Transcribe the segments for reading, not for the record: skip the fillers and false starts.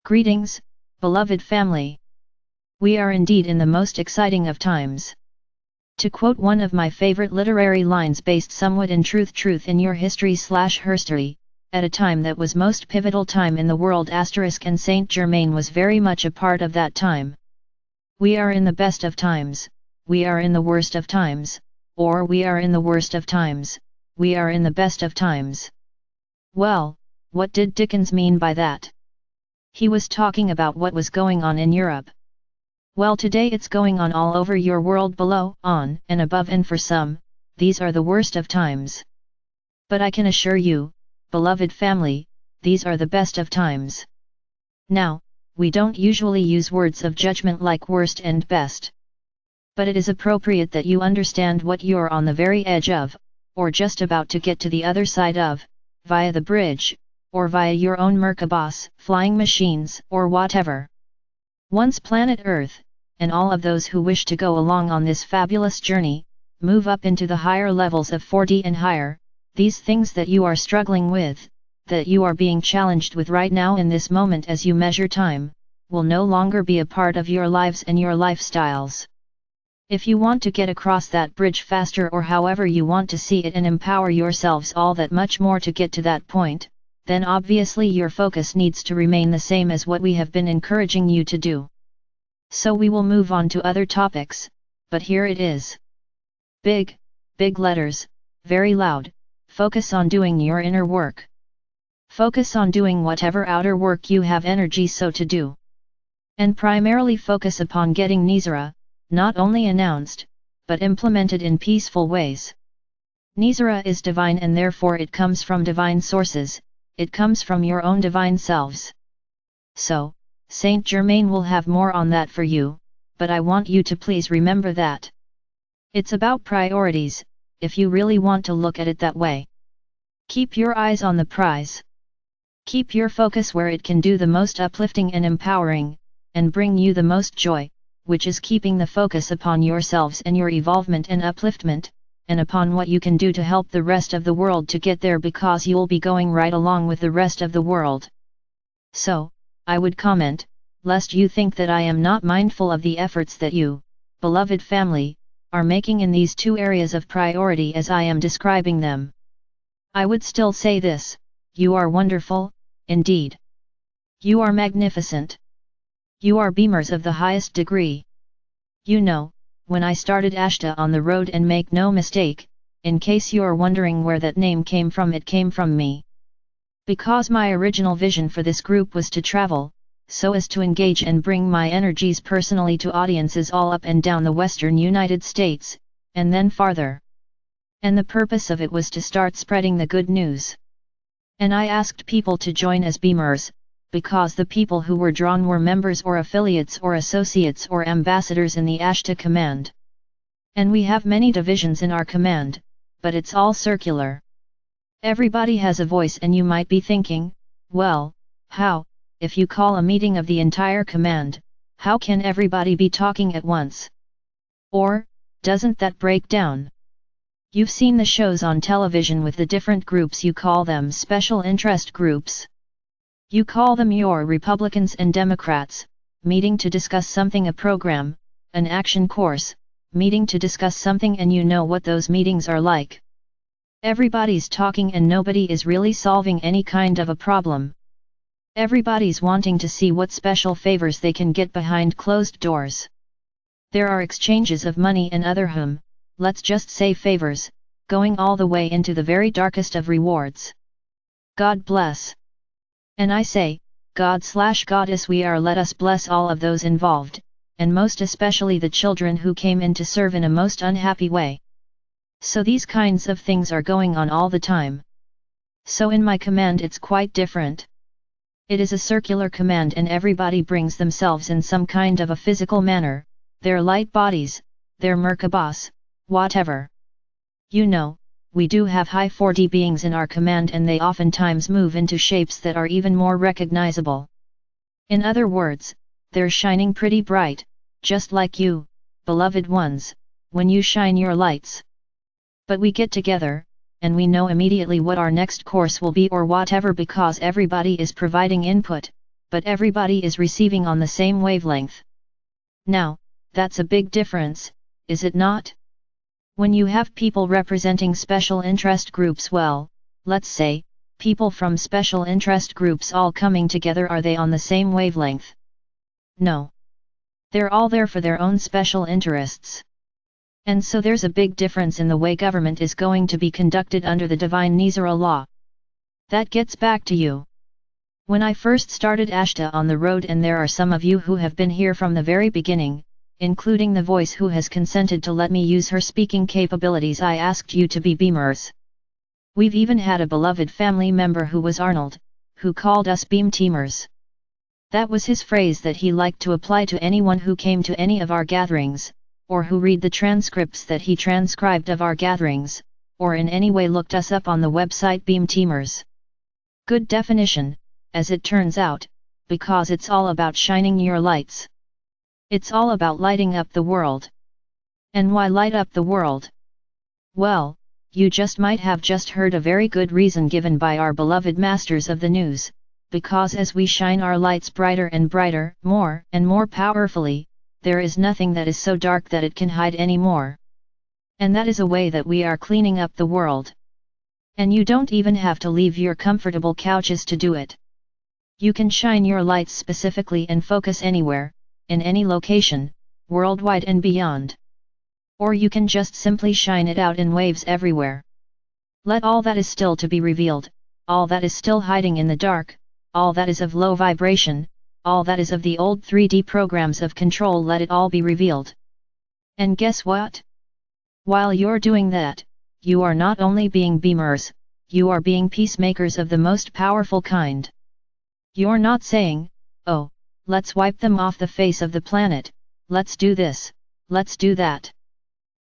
Greetings, beloved family. We are indeed in the most exciting of times. To quote one of my favorite literary lines based somewhat in truth in your history/herstory, at a time that was most pivotal time in the world *, and Saint Germain was very much a part of that time. We are in the best of times, we are in the worst of times, or we are in the worst of times, we are in the best of times. Well, what did Dickens mean by that? He was talking about what was going on in Europe. Well, today it's going on all over your world, below, on, and above, and for some, these are the worst of times. But I can assure you, beloved family, these are the best of times. Now, we don't usually use words of judgment like worst and best. But it is appropriate that you understand what you're on the very edge of, or just about to get to the other side of, via the bridge, or via your own Merkabahs, flying machines, or whatever. Once planet Earth, and all of those who wish to go along on this fabulous journey, move up into the higher levels of 4D and higher, these things that you are struggling with, that you are being challenged with right now in this moment as you measure time, will no longer be a part of your lives and your lifestyles. If you want to get across that bridge faster, or however you want to see it, and empower yourselves all that much more to get to that point, then obviously your focus needs to remain the same as what we have been encouraging you to do. So we will move on to other topics, but here it is. Big letters, very loud, focus on doing your inner work. Focus on doing whatever outer work you have energy so to do. And primarily focus upon getting Nizara, not only announced, but implemented in peaceful ways. Nizara is divine, and therefore it comes from divine sources, it comes from your own divine selves. So, Saint Germain will have more on that for you, but I want you to please remember that it's about priorities, if you really want to look at it that way. Keep your eyes on the prize. Keep your focus where it can do the most uplifting and empowering, and bring you the most joy, which is keeping the focus upon yourselves and your evolvement and upliftment, and upon what you can do to help the rest of the world to get there, because you'll be going right along with the rest of the world. So, I would comment, lest you think that I am not mindful of the efforts that you, beloved family, are making in these two areas of priority as I am describing them. I would still say this: you are wonderful, indeed. You are magnificent. You are beamers of the highest degree. You know, when I started ASHTAR on the road, and make no mistake, in case you are wondering where that name came from, it came from me. Because my original vision for this group was to travel, so as to engage and bring my energies personally to audiences all up and down the western United States, and then farther. And the purpose of it was to start spreading the good news. And I asked people to join as beamers, because the people who were drawn were members or affiliates or associates or ambassadors in the ASHTAR command. And we have many divisions in our command, but it's all circular. Everybody has a voice, and you might be thinking, well, how, if you call a meeting of the entire command, how can everybody be talking at once? Or, doesn't that break down? You've seen the shows on television with the different groups, you call them special interest groups. You call them your Republicans and Democrats, meeting to discuss something, a program, an action course, meeting to discuss something, and you know what those meetings are like. Everybody's talking and nobody is really solving any kind of a problem. Everybody's wanting to see what special favors they can get behind closed doors. There are exchanges of money and other let's just say favors, going all the way into the very darkest of rewards. God bless. And I say, God/Goddess we are, let us bless all of those involved, and most especially the children who came in to serve in a most unhappy way. So these kinds of things are going on all the time. So in my command it's quite different. It is a circular command, and everybody brings themselves in some kind of a physical manner, their light bodies, their Merkabahs, whatever. You know, we do have high 4D beings in our command, and they oftentimes move into shapes that are even more recognizable. In other words, they're shining pretty bright, just like you, beloved ones, when you shine your lights. But we get together, and we know immediately what our next course will be or whatever, because everybody is providing input, but everybody is receiving on the same wavelength. Now, that's a big difference, is it not? When you have people representing special interest groups, well, let's say, people from special interest groups all coming together, are they on the same wavelength? No. They're all there for their own special interests. And so there's a big difference in the way government is going to be conducted under the divine Nizara law. That gets back to you. When I first started ASHTAR on the road, and there are some of you who have been here from the very beginning, including the voice who has consented to let me use her speaking capabilities, I asked you to be beamers. We've even had a beloved family member who was Arnold, who called us beam teamers. That was his phrase that he liked to apply to anyone who came to any of our gatherings, or who read the transcripts that he transcribed of our gatherings, or in any way looked us up on the website Beam Teamers. Good definition, as it turns out, because it's all about shining your lights. It's all about lighting up the world. And why light up the world? Well, you just might have just heard a very good reason given by our beloved masters of the news, because as we shine our lights brighter and brighter, more and more powerfully, there is nothing that is so dark that it can hide anymore. And that is a way that we are cleaning up the world. And you don't even have to leave your comfortable couches to do it. You can shine your lights specifically and focus anywhere, in any location, worldwide and beyond. Or you can just simply shine it out in waves everywhere. Let all that is still to be revealed, all that is still hiding in the dark, all that is of low vibration, all that is of the old 3D programs of control, let it all be revealed. And guess what? While you're doing that, you are not only being beamers, you are being peacemakers of the most powerful kind. You're not saying, oh, let's wipe them off the face of the planet, let's do this, let's do that.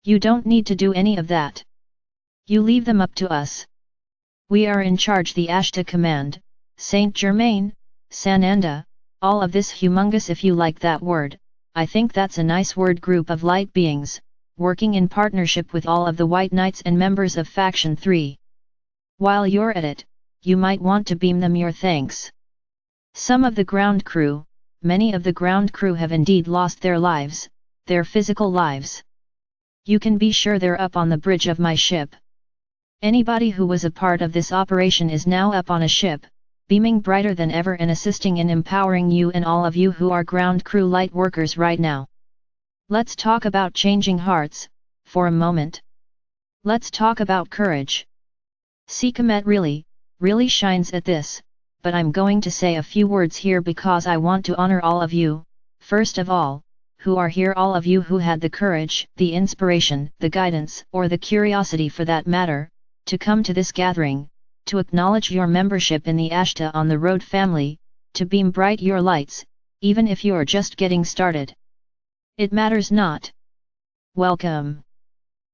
You don't need to do any of that. You leave them up to us. We are in charge, the ASHTAR command, Saint Germain, Sananda, all of this humongous, if you like that word, I think that's a nice word, group of light beings, working in partnership with all of the White Knights and members of Faction 3. While you're at it, you might want to beam them your thanks. Some of the ground crew, many of the ground crew have indeed lost their lives, their physical lives. You can be sure they're up on the bridge of my ship. Anybody who was a part of this operation is now up on a ship, beaming brighter than ever and assisting in empowering you and all of you who are ground crew light workers right now. Let's talk about changing hearts, for a moment. Let's talk about courage. Sekhmet really shines at this, but I'm going to say a few words here because I want to honor all of you, first of all, who are here, all of you who had the courage, the inspiration, the guidance, or the curiosity for that matter, to come to this gathering, to acknowledge your membership in the ASHTAR on the Road family, to beam bright your lights, even if you're just getting started. It matters not. Welcome.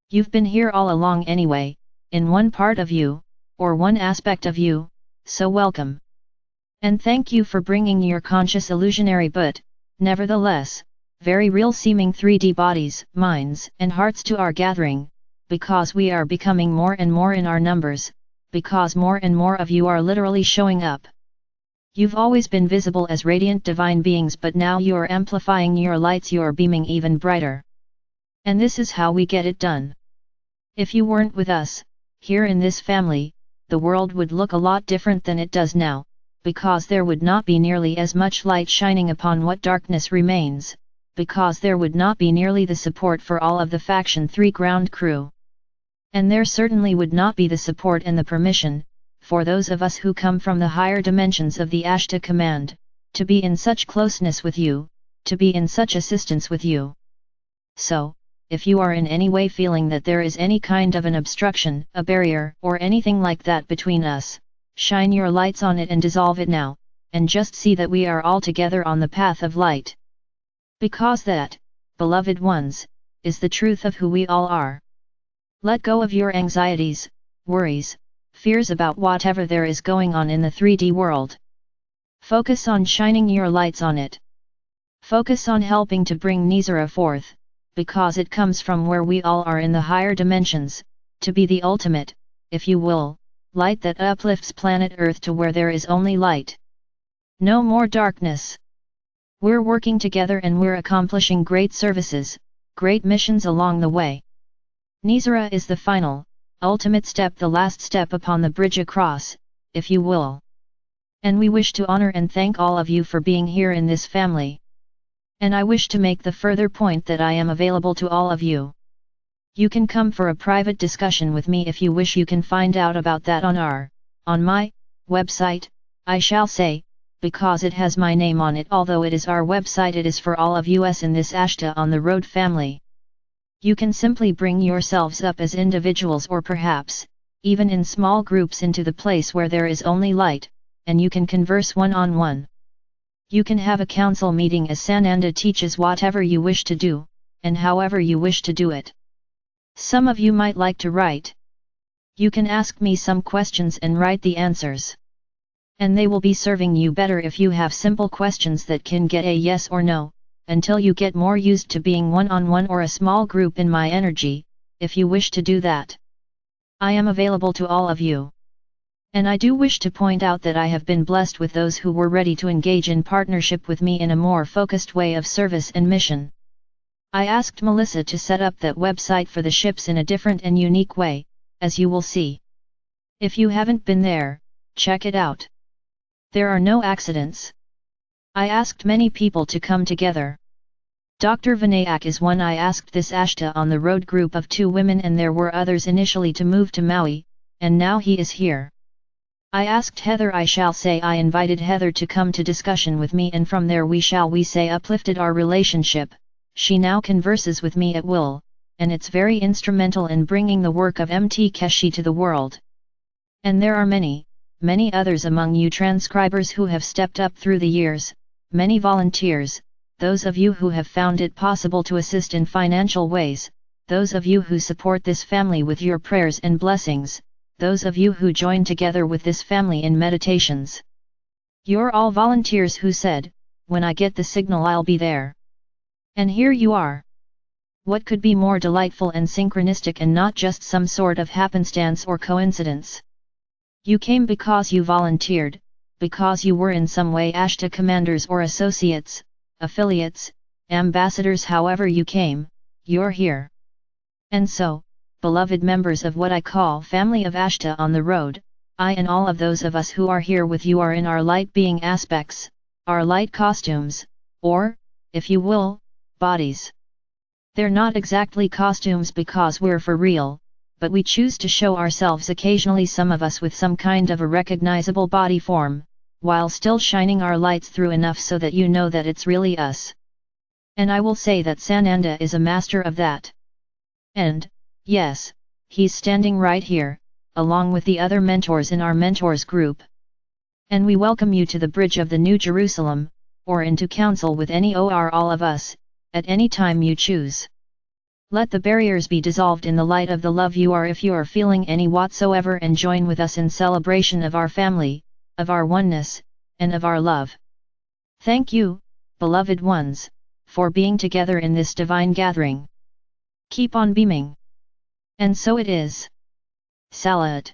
You've been here all along anyway, in one part of you, or one aspect of you, so welcome. And thank you for bringing your conscious illusionary but, nevertheless, very real seeming 3D bodies, minds, and hearts to our gathering, because we are becoming more and more in our numbers, because more and more of you are literally showing up. You've always been visible as radiant divine beings, but now you're amplifying your lights, you're beaming even brighter. And this is how we get it done. If you weren't with us, here in this family, the world would look a lot different than it does now, because there would not be nearly as much light shining upon what darkness remains, because there would not be nearly the support for all of the Faction 3 ground crew. And there certainly would not be the support and the permission, for those of us who come from the higher dimensions of the ASHTAR command, to be in such closeness with you, to be in such assistance with you. So, if you are in any way feeling that there is any kind of an obstruction, a barrier, or anything like that between us, shine your lights on it and dissolve it now, and just see that we are all together on the path of light. Because that, beloved ones, is the truth of who we all are. Let go of your anxieties, worries, fears about whatever there is going on in the 3D world. Focus on shining your lights on it. Focus on helping to bring Nizara forth, because it comes from where we all are in the higher dimensions, to be the ultimate, if you will, light that uplifts planet Earth to where there is only light. No more darkness. We're working together and we're accomplishing great services, great missions along the way. Nizara is the final, ultimate step, the last step upon the bridge across, if you will. And we wish to honor and thank all of you for being here in this family. And I wish to make the further point that I am available to all of you. You can come for a private discussion with me if you wish. You can find out about that on my website, I shall say, because it has my name on it. Although it is our website, it is for all of us in this ASHTAR on the road family. You can simply bring yourselves up as individuals or perhaps, even in small groups, into the place where there is only light, and you can converse one-on-one. You can have a council meeting as Sananda teaches, whatever you wish to do, and however you wish to do it. Some of you might like to write. You can ask me some questions and write the answers. And they will be serving you better if you have simple questions that can get a yes or no, until you get more used to being one-on-one or a small group in my energy, if you wish to do that. I am available to all of you. And I do wish to point out that I have been blessed with those who were ready to engage in partnership with me in a more focused way of service and mission. I asked Melissa to set up that website for the ships in a different and unique way, as you will see. If you haven't been there, check it out. There are no accidents. I asked many people to come together. Dr. Vinayak is one. I asked this ASHTAR on the road group of 2 women, and there were others initially to move to Maui, and now he is here. I asked Heather, I shall say I invited Heather to come to discussion with me, and from there we say uplifted our relationship. She now converses with me at will, and it's very instrumental in bringing the work of MT Keshi to the world. And there are many others among you transcribers who have stepped up through the years, many volunteers, those of you who have found it possible to assist in financial ways, those of you who support this family with your prayers and blessings, those of you who join together with this family in meditations. You're all volunteers who said, when I get the signal I'll be there. And here you are. What could be more delightful and synchronistic, and not just some sort of happenstance or coincidence? You came because you volunteered, because you were in some way ASHTAR commanders or associates, affiliates, ambassadors, however you came, you're here. And so, beloved members of what I call family of ASHTAR on the road, I and all of those of us who are here with you are in our light being aspects, our light costumes, or, if you will, bodies. They're not exactly costumes because we're for real, but we choose to show ourselves occasionally, some of us with some kind of a recognizable body form, while still shining our lights through enough so that you know that it's really us. And I will say that Sananda is a master of that. And, yes, he's standing right here, along with the other mentors in our mentors group. And we welcome you to the bridge of the New Jerusalem, or into council with any or all of us, at any time you choose. Let the barriers be dissolved in the light of the love you are, if you are feeling any whatsoever, and join with us in celebration of our family, of our oneness, and of our love. Thank you, beloved ones, for being together in this divine gathering. Keep on beaming. And so it is. Salat.